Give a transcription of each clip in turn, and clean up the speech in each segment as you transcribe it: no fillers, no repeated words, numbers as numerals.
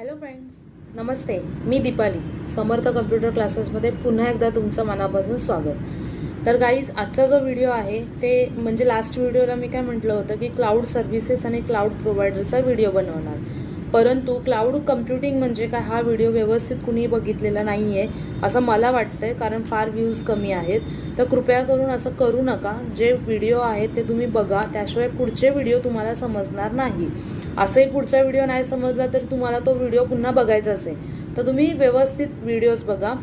Hello friends, नमस्ते. मी दीपाली. समर्थ computer क्लासेसमध्ये पुन्हा एकदा तुमचं मनापासून स्वागत. तर गाईज, आजचा जो व्हिडिओ आहे ते म्हणजे लास्ट व्हिडिओला मी काय म्हटलं होतं की क्लाउड सर्व्हिसेस आणि क्लाउड प्रोव्हायडरचा व्हिडिओ बनवणार, परंतु क्लाउड कम्प्युटिंग म्हणजे काय हा व्हिडिओ व्यवस्थित कुणी बघितलेला नाही आहे असं मला वाटतंय, कारण फार व्ह्यूज कमी आहेत. तर कृपया करून असं करू नका. जे व्हिडिओ आहेत ते तुम्ही बघा, त्याशिवाय पुढचे व्हिडिओ तुम्हाला समजणार नाही. असंही पुढचा व्हिडिओ नाही समजला तर तुम्हाला तो व्हिडिओ पुन्हा बघायचाच आहे, तर तुम्ही व्यवस्थित व्हिडिओज बघा.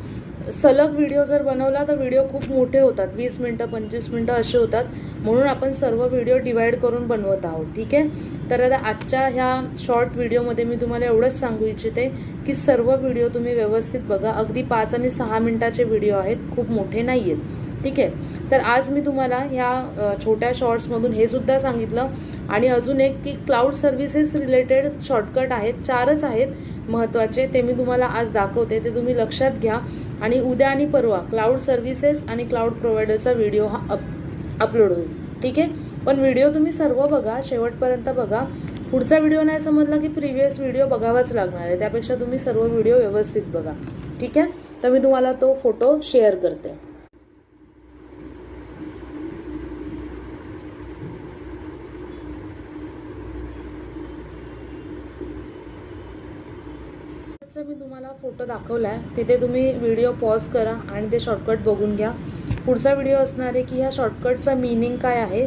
सलग व्हिडिओ जर बनवला तर व्हिडिओ खूप मोठे होतात, 20 मिनटं 25 मिनटं असे होतात. म्हणून आपण सर्व व्हिडिओ डिवाइड करून बनवत आहोत. ठीक आहे. तर आता आजच्या ह्या शॉर्ट व्हिडिओमध्ये मी तुम्हाला एवढंच सांगू इच्छिते की सर्व व्हिडिओ तुम्ही व्यवस्थित बघा. अगदी 5 आणि 6 मिनिटाचे व्हिडिओ आहेत, खूप मोठे नाही आहेत. ठीक आहे. तर आज मी तुम्हाला ह्या छोट्या शॉर्ट्समधून हे सुद्धा सांगितलं, आणि अजून एक की क्लाउड सर्व्हिसेस रिलेटेड शॉर्टकट आहेत, 4च आहेत महत्त्वाचे, ते मी तुम्हाला आज दाखवते. ते तुम्ही लक्षात घ्या. आणि उद्या आणि परवा क्लाउड सर्व्हिसेस आणि क्लाउड प्रोव्हायडरचा व्हिडिओ हा अपलोड होईल. ठीक आहे. पण व्हिडिओ तुम्ही सर्व बघा, शेवटपर्यंत बघा. पुढचा व्हिडिओ नाही समजला की प्रिव्हियस व्हिडिओ बघावाच लागणार आहे, त्यापेक्षा तुम्ही सर्व व्हिडिओ व्यवस्थित बघा. ठीक आहे. तर मी तुम्हाला तो फोटो शेअर करते. मी तुम्हाला फोटो दाखवलाय, तिथे तुम्ही व्हिडिओ पॉज करा आणि ते शॉर्टकट बघून घ्या. पुढचा व्हिडिओ असणार आहे की ह्या शॉर्टकटचा मीनिंग काय आहे,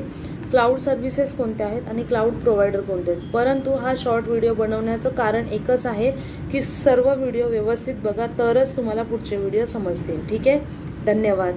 क्लाउड सर्व्हिसेस कोणत्या आहेत आणि क्लाउड प्रोव्हायडर कोणते आहेत. परंतु हा शॉर्ट व्हिडिओ बनवण्याचं कारण एकच आहे की सर्व व्हिडिओ व्यवस्थित बघा, तरच तुम्हाला पुढचे व्हिडिओ समजतील. ठीक आहे. धन्यवाद.